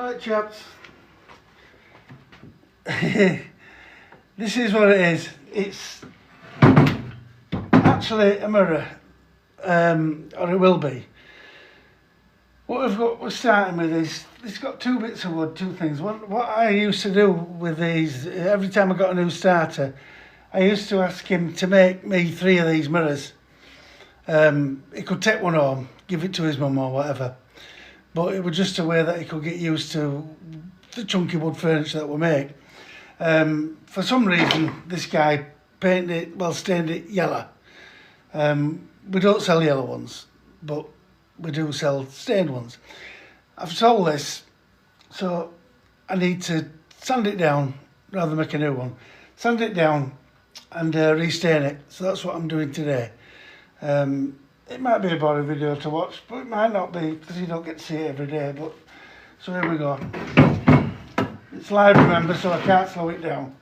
Right, chaps. This is what it is. It's actually a mirror, or it will be. We're starting with is, it's got two bits of wood, two things. What I used to do with these, every time I got a new starter, I used to ask him to make me 3 of these mirrors. He could take one home, give it to his mum or whatever. But it was just a way that he could get used to the chunky wood furniture that we make. For some reason, this guy stained it yellow. We don't sell yellow ones, but we do sell stained ones. I've sold this, so I need to sand it down rather than make a new one. Sand it down and restain it. So that's what I'm doing today. It might be a boring video to watch, but it might not be because you don't get to see it every day. But so here we go. It's live, remember, so I can't slow it down.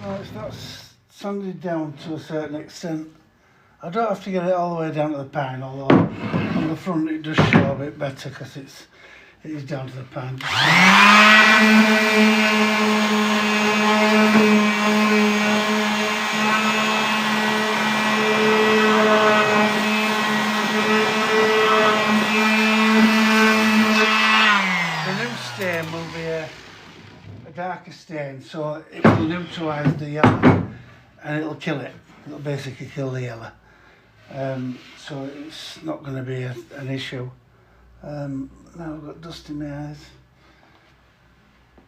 Right, so that's sanded down to a certain extent. I don't have to get it all the way down to the pine, although on the front it does show a bit better because it is down to the pine. The new stain will be a darker stain, so it will neutralise the yellow and it'll kill it. It'll basically kill the yellow. So it's not going to be an issue. Now I've got dust in my eyes.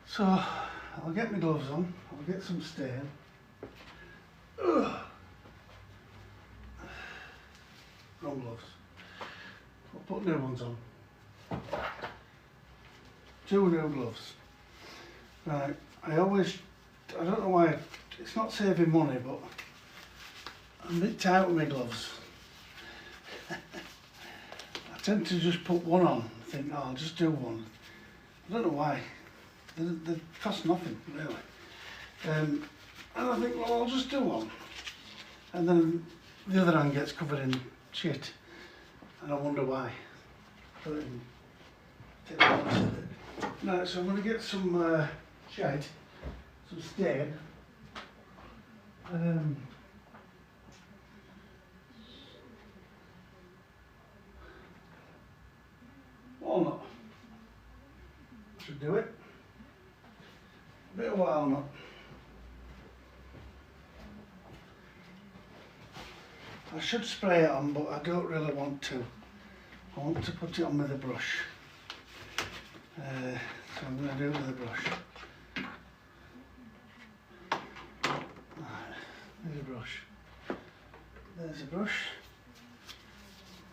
So I'll get my gloves on, I'll get some stain. Ugh. Wrong gloves. I'll put new ones on. 2 new gloves. Right, I don't know why, it's not saving money, but I'm a bit tight with my gloves. I tend to just put one on, think, oh, I'll just do one. I don't know why. They cost nothing, really. And I think, well, I'll just do one. And then the other hand gets covered in shit. And I wonder why. Take the one of it. Right, so I'm going to get some shite, some stain. Walnut. Should do it. A bit of walnut. I should spray it on, but I don't really want to. I want to put it on with a brush. So I'm going to do it with a brush. Right, there's a brush. There's a brush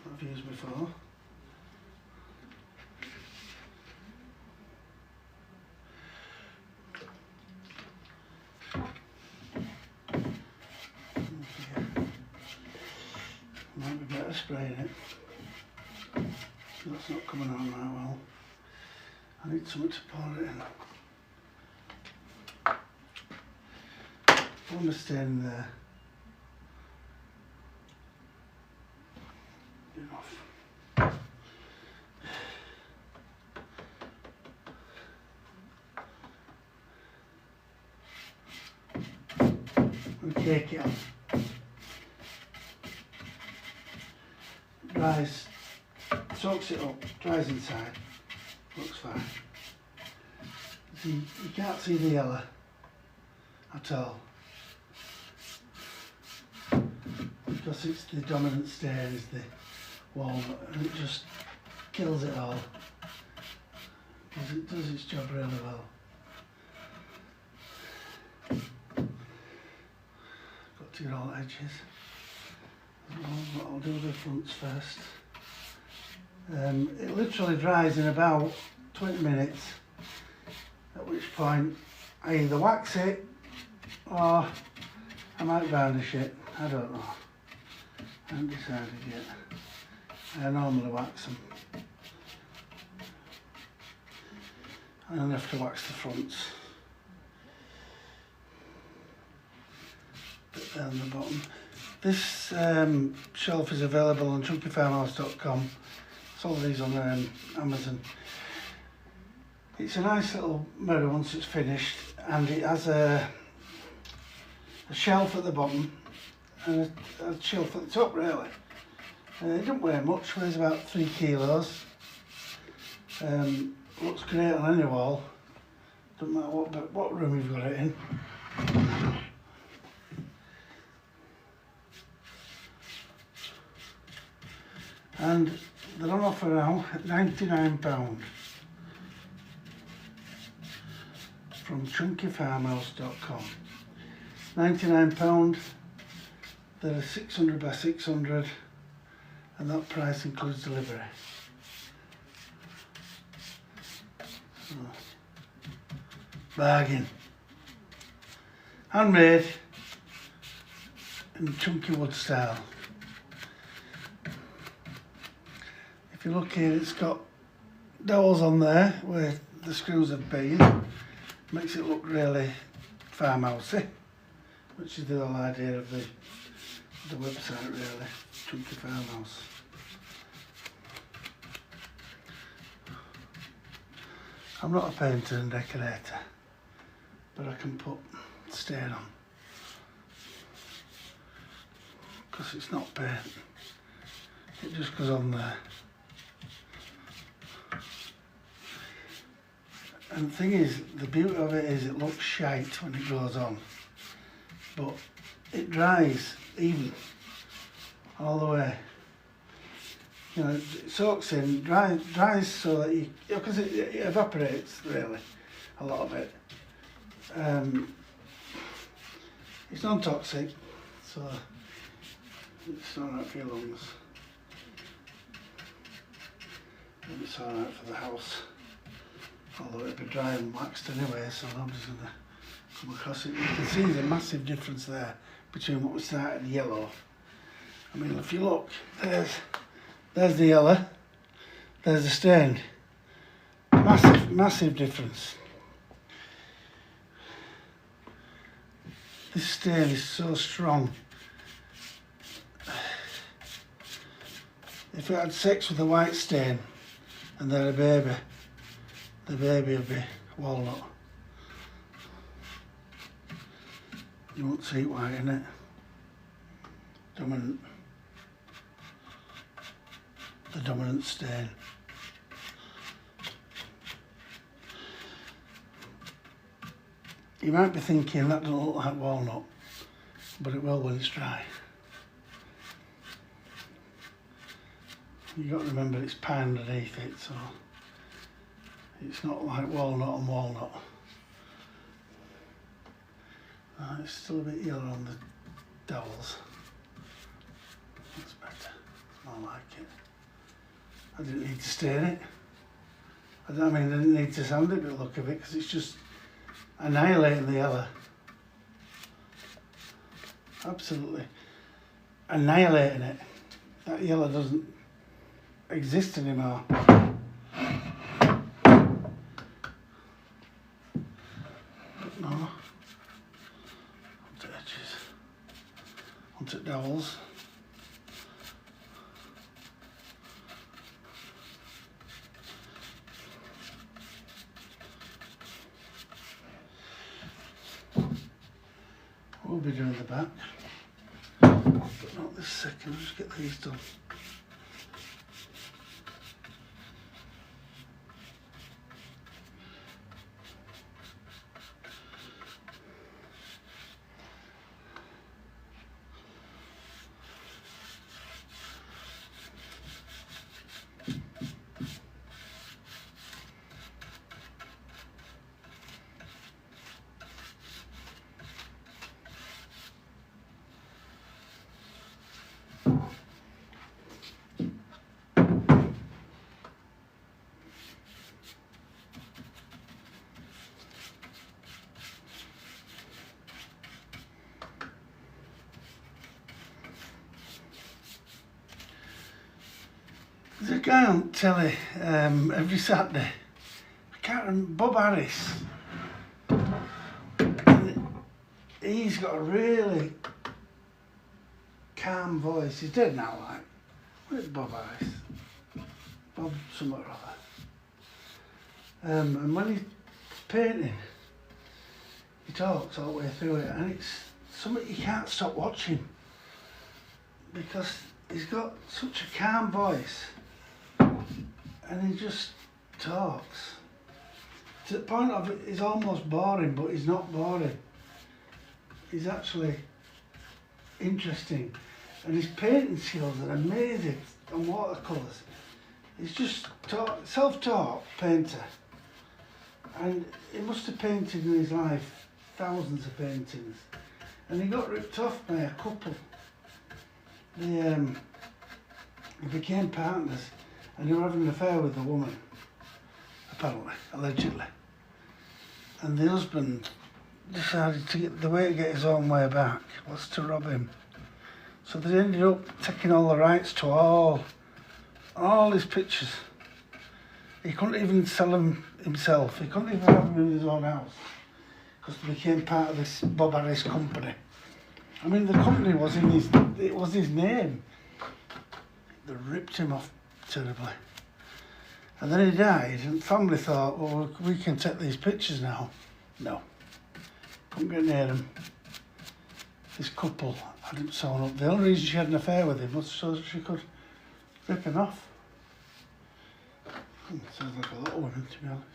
I've used before. Might be better spraying it. That's not coming on that well. I need something to pour it in. Pour my stain in there. Enough. And take it off. Dries, soaks it up, dries inside, looks fine. See, you can't see the yellow at all because it's the dominant stain is the walnut and it just kills it all because it does its job really well. Got to get all the edges. I'll do the fronts first. It literally dries in about 20 minutes, at which point I either wax it or I might varnish it. I don't know. I haven't decided yet. I normally wax them. I only have to wax the fronts. Bit down the bottom. This shelf is available on chunkyfarmhouse.com. Saw these on Amazon. It's a nice little mirror once it's finished, and it has a shelf at the bottom and a shelf at the top really. It doesn't weigh much, weighs about 3 kilos. Looks great on any wall, doesn't matter what room you've got it in. And they're on offer now at £99 from chunkyfarmhouse.com. £99, they're 600 by 600 and that price includes delivery. So, bargain. Handmade in chunky wood style. If you look here, it's got dowels on there where the screws have been. Makes it look really farmhousey. which is the whole idea of the website really, Chunky Farmhouse. I'm not a painter and decorator, but I can put stain on, because it's not paint, it just goes on there. And the thing is, the beauty of it is it looks shite when it goes on, but it dries even all the way. You know, it soaks in, dries so that you, because it evaporates really, a lot of it. It's non-toxic, so it's alright for your lungs. And it's alright for the house. Although it'll be dry and waxed anyway, so I'm just going to come across it. You can see there's a massive difference there between what we started yellow. I mean, if you look, there's the yellow, there's the stain. Massive difference. This stain is so strong. If it had sex with a white stain and they're a baby, the baby will be walnut. You won't see white in it. The dominant stain. You might be thinking that doesn't look like walnut, but it will when it's dry. You've got to remember it's pine underneath it, so it's not like walnut and walnut. It's still a bit yellow on the dowels. That's better. I like it. I didn't need to stain it. I didn't need to sand it, the look of it, because it's just annihilating the yellow. Absolutely annihilating it. That yellow doesn't exist anymore. But no. Onto edges. Onto dowels. We'll be doing the back, but not this second. Just get these done. There's a guy on telly every Saturday. I can't remember, Bob Harris. And he's got a really calm voice. He's dead now, like. Where's Bob Harris? Bob something or other. And when he's painting, he talks all the way through it, and it's something you can't stop watching because he's got such a calm voice. And he just talks. To the point of it, he's almost boring, but he's not boring. He's actually interesting. And his painting skills are amazing on watercolours. He's just self-taught painter. And he must have painted in his life thousands of paintings. And he got ripped off by a couple. They became partners. And he was having an affair with the woman, apparently, allegedly. And the husband decided to get the way to get his own way back was to rob him. So they ended up taking all the rights to all his pictures. He couldn't even sell them himself. He couldn't even have them in his own house because they became part of this Bob Harris company. I mean, the company was in his, it was his name. They ripped him off terribly. And then he died, and family thought, well, we can take these pictures now. No, couldn't get near him. This couple hadn't sewn up. The only reason she had an affair with him was so that she could rip him off. Sounds like a lot of women, to be honest.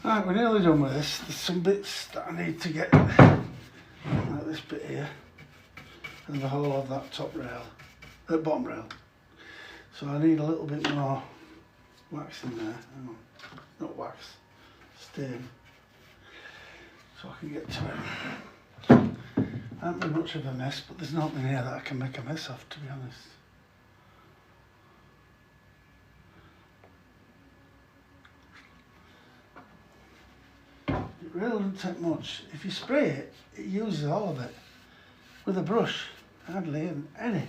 Right, we're nearly done with this. There's some bits that I need to get, like this bit here, and the whole of that top rail, the bottom rail. So I need a little bit more wax in there. Hang on. Not wax, stain, so I can get to it. I haven't been much of a mess, but there's nothing here that I can make a mess of, to be honest. It really doesn't take much. If you spray it, it uses all of it. With a brush, hardly any.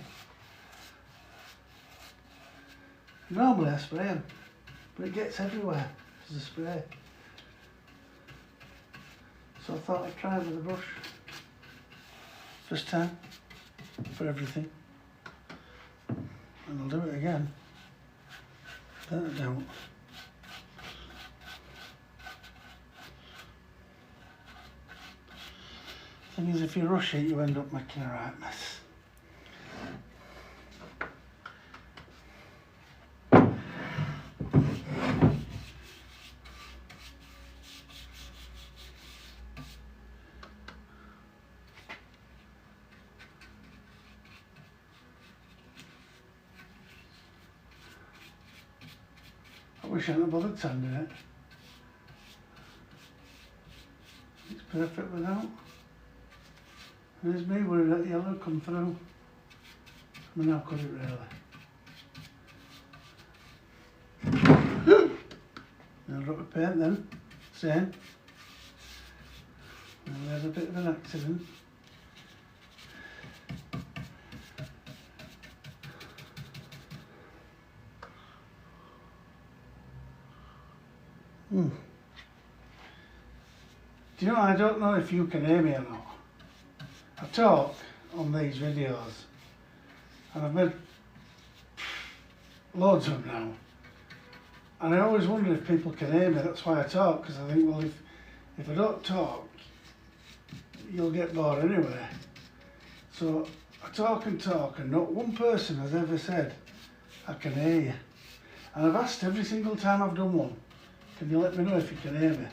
Normally I spray them, but it gets everywhere as a spray. So I thought I'd try it with a brush. First time for everything. And I'll do it again. That I don't. Thing is, if you rush it, you end up making a right mess. I wish I hadn't bothered sanding it. It's perfect without. There's me worried that yellow come through. I mean, how could it really? I'll drop a paint then, same. Well, we had a bit of an accident. Do you know, I don't know if you can hear me or not. I talk on these videos, and I've made loads of them now, and I always wonder if people can hear me. That's why I talk, because I think, well, if I don't talk, you'll get bored anyway. So I talk, and not one person has ever said, I can hear you. And I've asked every single time I've done one, can you let me know if you can hear me?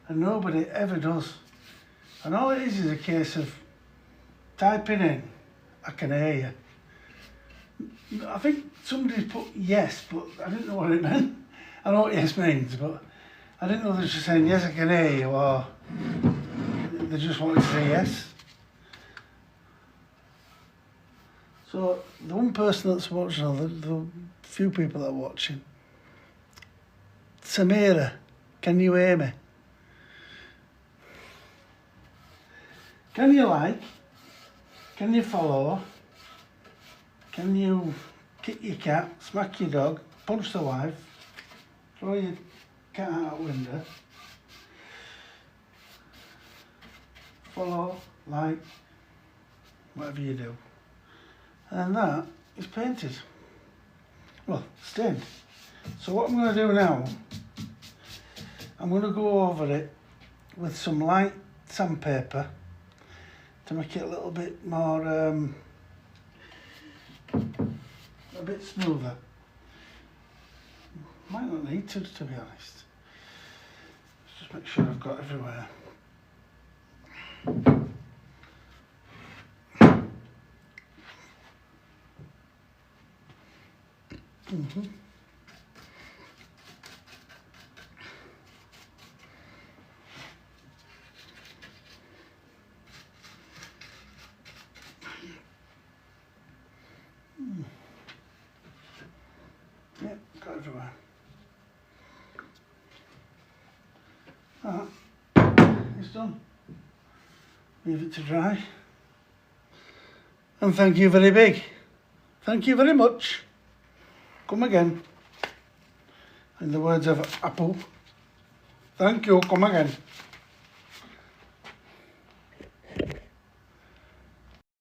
And nobody ever does. And all it is a case of typing in, I can hear you. I think somebody put yes, but I didn't know what it meant. I know what yes means, but I didn't know they were just saying, yes, I can hear you, or they just wanted to say yes. So the one person that's watching, or the few people that are watching, Samira, can you hear me? Can you like? Can you follow? Can you kick your cat, smack your dog, punch the wife, throw your cat out the window? Follow, like, whatever you do. And that is painted. Well, stained. So what I'm going to do now, I'm going to go over it with some light sandpaper to make it a little bit more, a bit smoother. Might not need to be honest. Let's just make sure I've got everywhere. Yep, got everywhere. It's done. Leave it to dry. And thank you very big. Thank you very much. Come again. In the words of Apple. Thank you, come again.